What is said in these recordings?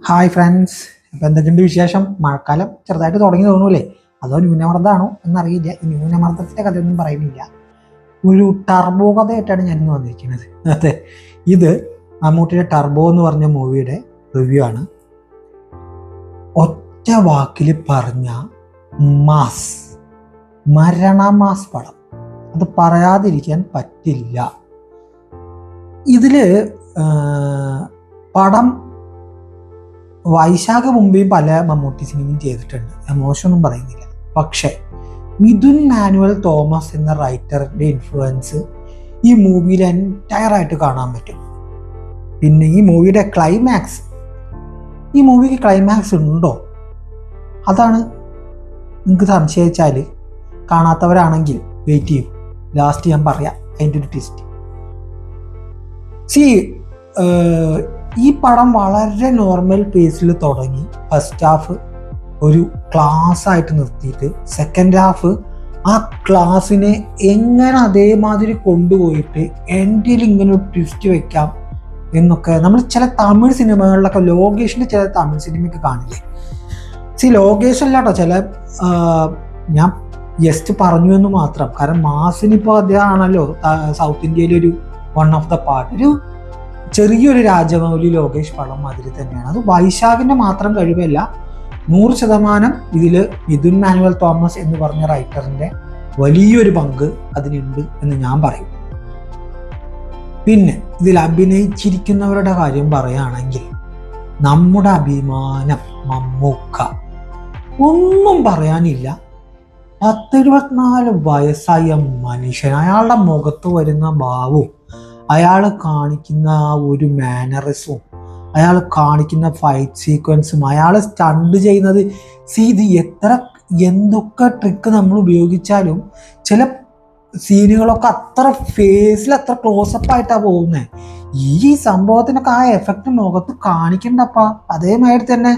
Hi friends. ഇപ്പം എന്തൊക്കെയുണ്ട് വിശേഷം? മഴക്കാലം ചെറുതായിട്ട് തുടങ്ങി തോന്നൂലേ? അതോ ന്യൂനമർദ്ദമാണോ എന്നറിയില്ല. ഈ ന്യൂനമർദ്ദത്തിൻ്റെ കഥയൊന്നും പറയുന്നില്ല. ഒരു ടർബോ കഥയായിട്ടാണ് ഞാൻ ഇന്ന് വന്നിരിക്കുന്നത്. അതെ, ഇത് മമ്മൂട്ടിയുടെ ടർബോ എന്ന് പറഞ്ഞ മൂവിയുടെ റിവ്യൂ ആണ്. ഒറ്റ വാക്കിൽ പറഞ്ഞ മാസ്, മരണമാസ് പടം. അത് പറയാതിരിക്കാൻ പറ്റില്ല. ഇതില് പടം വൈശാഖ മുമ്പേയും പല മമ്മൂട്ടി സിനിമയും ചെയ്തിട്ടുണ്ട്, മോശമൊന്നും പറയുന്നില്ല. പക്ഷേ മിഥുൻ മാനുവൽ തോമസ് എന്ന റൈറ്ററിൻ്റെ ഇൻഫ്ലുവൻസ് ഈ മൂവിയിൽ എൻറ്റയറായിട്ട് കാണാൻ പറ്റും. പിന്നെ ഈ മൂവിയുടെ ക്ലൈമാക്സ്, ഈ മൂവിക്ക് ക്ലൈമാക്സ് ഉണ്ടോ? അതാണ് നിങ്ങൾക്ക് സംശയിച്ചാൽ, കാണാത്തവരാണെങ്കിൽ വെയിറ്റ് ചെയ്യും. ലാസ്റ്റ് ഞാൻ പറയാം അതിൻ്റെ ഒരു ട്വിസ്റ്റ്. ഈ പടം വളരെ നോർമൽ പേസിൽ തുടങ്ങി ഫസ്റ്റ് ഹാഫ് ഒരു ക്ലാസ് ആയിട്ട് നിർത്തിയിട്ട് സെക്കൻഡ് ഹാഫ് ആ ക്ലാസ്സിനെ എങ്ങനെ അതേമാതിരി കൊണ്ടുപോയിട്ട് എൻഡിൽ ഇങ്ങനെ ഒരു ട്വിസ്റ്റ് വെക്കാം എന്നൊക്കെ നമ്മൾ ചില തമിഴ് സിനിമകളിലൊക്കെ, ലോകേഷിൻ്റെ ചില തമിഴ് സിനിമയൊക്കെ കാണില്ലേ. ലോകേഷ് അല്ല കേട്ടോ, ചില ഞാൻ ജസ്റ്റ് പറഞ്ഞു എന്ന് മാത്രം. കാരണം മാസിനിപ്പോൾ അദ്ദേഹമാണല്ലോ സൗത്ത് ഇന്ത്യയിലൊരു വൺ ഓഫ് ദ പാർട്ട്. ഒരു ചെറിയൊരു രാജമൗലി ലോകേഷ് പടം മാതിരി തന്നെയാണ്. അത് വൈശാഖിൻ്റെ മാത്രം കഴിവല്ല, 100% ഇതിൽ മിഥുൻ മാനുവൽ തോമസ് എന്ന് പറഞ്ഞ റൈറ്ററിൻ്റെ വലിയൊരു പങ്ക് അതിനുണ്ട് എന്ന് ഞാൻ പറയും. പിന്നെ ഇതിൽ അഭിനയിച്ചിരിക്കുന്നവരുടെ കാര്യം പറയുകയാണെങ്കിൽ നമ്മുടെ അഭിമാനം മമ്മൂക്ക, ഒന്നും പറയാനില്ല. 10-24 വയസ്സായ മനുഷ്യൻ, അയാളുടെ മുഖത്ത് വരുന്ന ഭാവവും അയാൾ കാണിക്കുന്ന ആ ഒരു മാനറിസവും അയാൾ കാണിക്കുന്ന ഫൈറ്റ് സീക്വൻസും അയാൾ സ്റ്റണ്ട് ചെയ്യുന്നത്, ഇത് എന്തൊക്കെ ട്രിക്ക് നമ്മൾ ഉപയോഗിച്ചാലും ചില സീനുകളൊക്കെ അത്ര ഫേസിൽ അത്ര ക്ലോസപ്പ് ആയിട്ടാണ് പോകുന്നത്. ഈ സംഭവത്തിനൊക്കെ ആ എഫക്റ്റ് മുഖത്ത് കാണിക്കണ്ടപ്പാ. അതേമാതിരി തന്നെ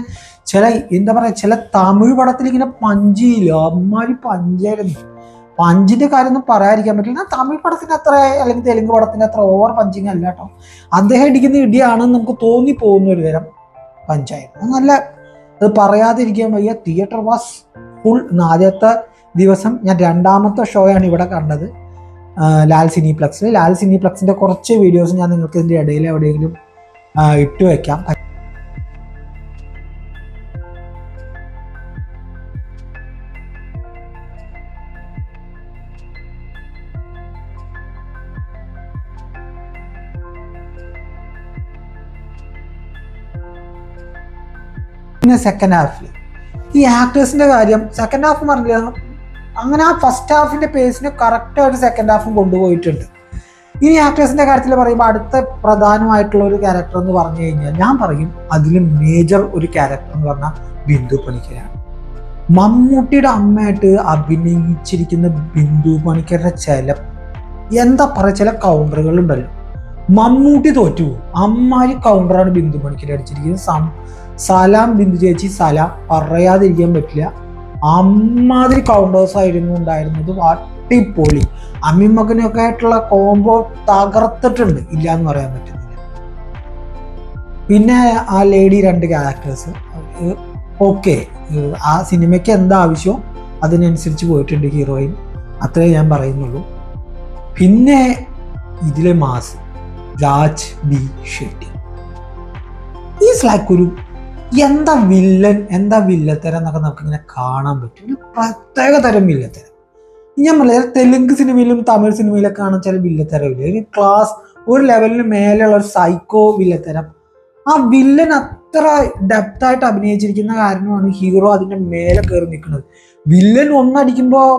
എന്താ പറയുക, ചില തമിഴ് പടത്തിൽ ഇങ്ങനെ പഞ്ചിയില്ല, അമ്മാരി പഞ്ചായിരുന്നു. പഞ്ചിന്റെ കാര്യമൊന്നും പറയാതിരിക്കാൻ പറ്റില്ല. തമിഴ് പടത്തിന്റെ അത്ര, അല്ലെങ്കിൽ തെലുങ്ക് പടത്തിന്റെ അത്ര ഓവർ പഞ്ചിങ് അല്ല കേട്ടോ. അദ്ദേഹം ഇടിക്കുന്ന ഇടിയാണെന്ന് നമുക്ക് തോന്നിപ്പോകുന്ന ഒരു തരം പഞ്ചായത്ത്. നല്ല, അത് പറയാതിരിക്കാൻ വയ്യ. Theatre was full. ആദ്യത്തെ ദിവസം ഞാൻ രണ്ടാമത്തെ ഷോയാണ് ഇവിടെ കണ്ടത്, ലാൽ സിനിപ്ലക്സിൽ. ലാൽ സിനിപ്ലക്സിന്റെ കുറച്ച് വീഡിയോസ് ഞാൻ നിങ്ങൾക്ക് ഇതിന്റെ ഇടയിൽ എവിടെയെങ്കിലും ഇട്ട് വയ്ക്കാം. പിന്നെ സെക്കൻഡ് ഹാഫിൽ ഈ ആക്ടേഴ്സിൻ്റെ കാര്യം, സെക്കൻഡ് ഹാഫ് പറഞ്ഞില്ല, അങ്ങനെ ആ ഫസ്റ്റ് ഹാഫിൻ്റെ പേസിന് കറക്റ്റായിട്ട് സെക്കൻഡ് ഹാഫും കൊണ്ടുപോയിട്ടുണ്ട്. ഈ ആക്ടേഴ്സിൻ്റെ കാര്യത്തിൽ പറയുമ്പോൾ അടുത്ത പ്രധാനമായിട്ടുള്ള ഒരു ക്യാരക്ടർ എന്ന് പറഞ്ഞു കഴിഞ്ഞാൽ ഞാൻ പറയും അതിൽ മേജർ ഒരു ക്യാരക്ടർ എന്ന് പറഞ്ഞാൽ ബിന്ദു പണിക്കരാണ്. മമ്മൂട്ടിയുടെ അമ്മയായിട്ട് അഭിനയിച്ചിരിക്കുന്ന ബിന്ദു പണിക്കരുടെ എന്താ പറയുക, ചില കൗണ്ടറുകളുണ്ടല്ലോ, മമ്മൂട്ടി തോറ്റു. അമ്മാരി കൗണ്ടറാണ് ബിന്ദു പണിക്കർ അടിച്ചിരിക്കുന്നത്. സലാം ബിന്ദു ചേച്ചി, സലാം പറയാതിരിക്കാൻ പറ്റില്ല. അമ്മാതിരി കൗണ്ടേഴ്സ് ആയിരുന്നു ഉണ്ടായിരുന്നത്, അടിപൊളി. അമ്മിമകനൊക്കെ ആയിട്ടുള്ള കോംബോ തകർത്തിട്ടുണ്ട്, ഇല്ല എന്ന് പറയാൻ പറ്റുന്നില്ല. പിന്നെ ആ ലേഡി 2 ക്യാരക്ടേഴ്സ് ഓക്കെ, ആ സിനിമയ്ക്ക് എന്താ ആവശ്യമോ അതിനനുസരിച്ച് പോയിട്ടുണ്ട് ഹീറോയിൻ, അത്രേ ഞാൻ പറയുന്നുള്ളൂ. പിന്നെ ഇതിലെ mass Raj B Shetty is like ഒരു എന്താ വില്ലത്തരം എന്നൊക്കെ നമുക്കിങ്ങനെ കാണാൻ പറ്റും. ഒരു പ്രത്യേക തരം വില്ലത്തരം. ഞാൻ പറയാം, തെലുങ്ക് സിനിമയിലും തമിഴ് സിനിമയിലൊക്കെ കാണാൻ ചില വില്ലത്തരമില്ല, ഒരു ക്ലാസ്, ഒരു ലെവലിന് മേലെയുള്ള ഒരു സൈക്കോ വില്ലത്തരം. ആ വില്ലൻ അത്ര ഡെപ്തായിട്ട് അഭിനയിച്ചിരിക്കുന്ന കാരണമാണ് ഹീറോ അതിൻ്റെ മേലെ കയറി നിൽക്കുന്നത്. വില്ലൻ 1 അടിക്കുമ്പോൾ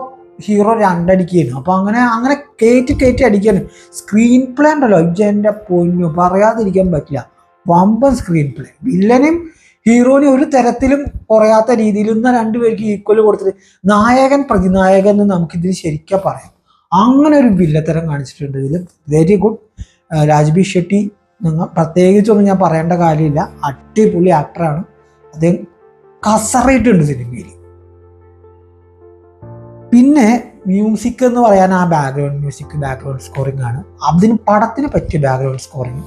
ഹീറോ 2 അടിക്കുകയാണ്. അപ്പോൾ അങ്ങനെ കയറ്റി അടിക്കാനും സ്ക്രീൻ പ്ലേ ഉണ്ടല്ലോ, എൻ്റെ പൊന്നു പറയാതിരിക്കാൻ പറ്റില്ല. വമ്പൻ സ്ക്രീൻ പ്ലേ. വില്ലനും ഹീറോനെ ഒരു തരത്തിലും കുറയാത്ത രീതിയിൽ 2 പേർക്ക് ഈക്വൽ കൊടുത്തിട്ട് നായകൻ പ്രതിനായകൻ എന്ന് നമുക്കിതിൽ ശരിക്കും പറയാം. അങ്ങനെ ഒരു വില്ലത്തരം കാണിച്ചിട്ടുണ്ട് ഇതിൽ. Very good. രാജ്ബി ഷെട്ടി പ്രത്യേകിച്ചൊന്നും ഞാൻ പറയേണ്ട കാര്യമില്ല, അടിപൊളി ആക്ടറാണ്. അദ്ദേഹം കസറിയിട്ടുണ്ട് സിനിമയിൽ. പിന്നെ മ്യൂസിക് എന്ന് പറയാൻ ആ ബാക്ക്ഗ്രൗണ്ട് മ്യൂസിക്, ബാക്ക്ഗ്രൗണ്ട് സ്കോറിംഗ് ആണ്. അതിന് പടത്തിന് പറ്റിയ ബാക്ക്ഗ്രൗണ്ട് സ്കോറിങ്.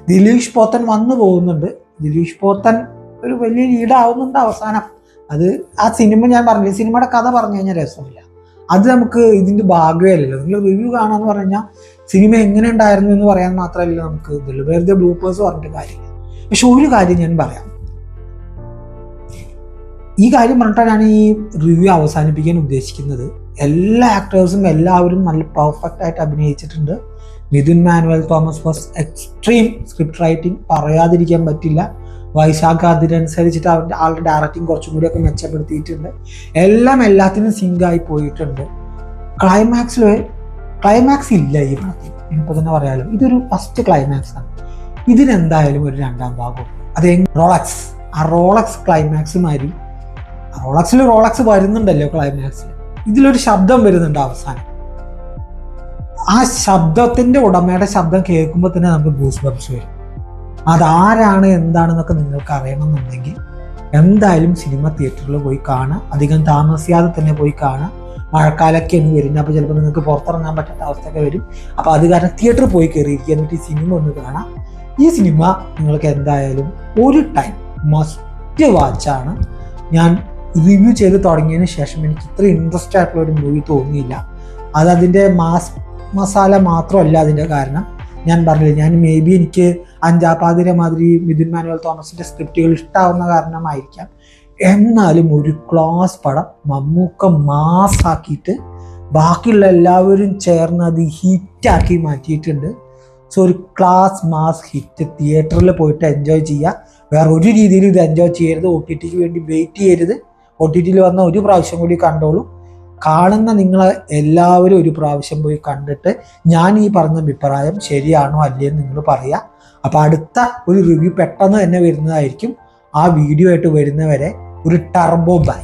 ദിലീഷ് പോത്തൻ വന്നു പോകുന്നുണ്ട്. ദിലീഷ് പോത്തൻ ഒരു വലിയ ലീഡാവുന്നുണ്ട് അവസാനം. അത് ആ സിനിമ ഞാൻ പറഞ്ഞില്ല, സിനിമയുടെ കഥ പറഞ്ഞു കഴിഞ്ഞാൽ രസമില്ല. അത് നമുക്ക് ഇതിൻ്റെ ഭാഗ്യമല്ലല്ലോ. നിങ്ങൾ റിവ്യൂ കാണാമെന്ന് പറഞ്ഞു കഴിഞ്ഞാൽ സിനിമ എങ്ങനെ ഉണ്ടായിരുന്നു എന്ന് പറയാൻ മാത്രമല്ല നമുക്ക് ഇതുള്ളൂ. വെറുതെ ബ്ലൂപ്പേഴ്സ് പറഞ്ഞിട്ട് കാര്യമില്ല. പക്ഷെ ഒരു കാര്യം ഞാൻ പറയാം, ഈ കാര്യം പറഞ്ഞിട്ടാണ് ഞാൻ ഈ റിവ്യൂ അവസാനിപ്പിക്കാൻ ഉദ്ദേശിക്കുന്നത്. എല്ലാ ആക്ടേഴ്സും എല്ലാവരും നല്ല പെർഫെക്റ്റ് ആയിട്ട് അഭിനയിച്ചിട്ടുണ്ട്. Midhun Manuel Thomas was extreme script writing, പറയാതിരിക്കാൻ പറ്റില്ല. വൈശാഖ് അതിനനുസരിച്ചിട്ട് ആളുടെ ഡയറക്റ്റിംഗ് കുറച്ചും കൂടിയൊക്കെ മെച്ചപ്പെടുത്തിയിട്ടുണ്ട്. എല്ലാത്തിനും സിങ്കായി പോയിട്ടുണ്ട്. ക്ലൈമാക്സ് ഇല്ല ഈ പടത്തിൽ, ഇപ്പോൾ തന്നെ പറയാമല്ലോ. ഇതൊരു ഫസ്റ്റ് ക്ലൈമാക്സ് ആണ്. ഇതിനെന്തായാലും ഒരു രണ്ടാം ഭാഗം. അത് റോളക്സ് ക്ലൈമാക്സ് മാതിരി, റോളക്സ് വരുന്നുണ്ടല്ലോ ക്ലൈമാക്സിൽ. ഇതിലൊരു ശബ്ദം വരുന്നുണ്ട് അവസാനം. ആ ശബ്ദത്തിന്റെ ഉടമയുടെ ശബ്ദം കേൾക്കുമ്പോൾ തന്നെ നമുക്ക് ഗൂസ് ബംസ് വരും. അതാരാണ് എന്താണെന്നൊക്കെ നിങ്ങൾക്ക് അറിയണമെന്നുണ്ടെങ്കിൽ എന്തായാലും സിനിമ തിയേറ്ററിൽ പോയി കാണാം. അധികം താമസിയാതെ തന്നെ പോയി കാണാം. മഴക്കാലൊക്കെയാണ് വരുന്നത്, അപ്പോൾ ചിലപ്പോൾ നിങ്ങൾക്ക് പുറത്തിറങ്ങാൻ പറ്റാത്ത അവസ്ഥയൊക്കെ വരും. അപ്പോൾ അത് കാരണം തിയേറ്ററിൽ പോയി കയറിയിരിക്കുക, എന്നിട്ട് ഈ സിനിമ ഒന്ന് കാണാം. ഈ സിനിമ നിങ്ങൾക്ക് എന്തായാലും ഒരു ടൈം മസ്റ്റ് വാച്ചാണ്. ഞാൻ റിവ്യൂ ചെയ്ത് തുടങ്ങിയതിന് ശേഷം എനിക്ക് ഇത്ര ഇൻട്രസ്റ്റ് ആയിട്ടുള്ള ഒരു മൂവി തോന്നിയില്ല. അതിൻ്റെ മസാല മാത്രമല്ല അതിൻ്റെ കാരണം. ഞാൻ പറഞ്ഞില്ല, ഞാൻ മേ ബി എനിക്ക് അഞ്ചാപ്പാതിര മാതിരി മിഥുൻ മാനുവൽ തോമസിൻ്റെ സ്ക്രിപ്റ്റുകൾ ഇഷ്ടാവുന്ന കാരണമായിരിക്കാം. എന്നാലും ഒരു ക്ലാസ് പടം മമ്മൂക്ക മാസാക്കിയിട്ട് ബാക്കിയുള്ള എല്ലാവരും ചേർന്ന് അത് ഹിറ്റാക്കി മാറ്റിയിട്ടുണ്ട്. സോ ഒരു ക്ലാസ് മാസ് ഹിറ്റ്, തിയേറ്ററിൽ പോയിട്ട് എൻജോയ് ചെയ്യുക. വേറെ ഒരു രീതിയിലും ഇത് എൻജോയ് ചെയ്യരുത്. OTTക്ക് വേണ്ടി വെയിറ്റ് ചെയ്യരുത്. OTTയിൽ വന്ന ഒരു പ്രാവശ്യം കൂടി കണ്ടോളൂ. കാണുന്ന നിങ്ങൾ എല്ലാവരും ഒരു പ്രാവശ്യം പോയി കണ്ടിട്ട് ഞാൻ ഈ പറഞ്ഞ അഭിപ്രായം ശരിയാണോ അല്ലേന്ന് നിങ്ങൾ പറയുക. അപ്പോൾ അടുത്ത ഒരു റിവ്യൂ പെട്ടെന്ന് തന്നെ വരുന്നതായിരിക്കും. ആ വീഡിയോ ആയിട്ട് വരുന്നവരെ ഒരു ടർബോ ബൈ.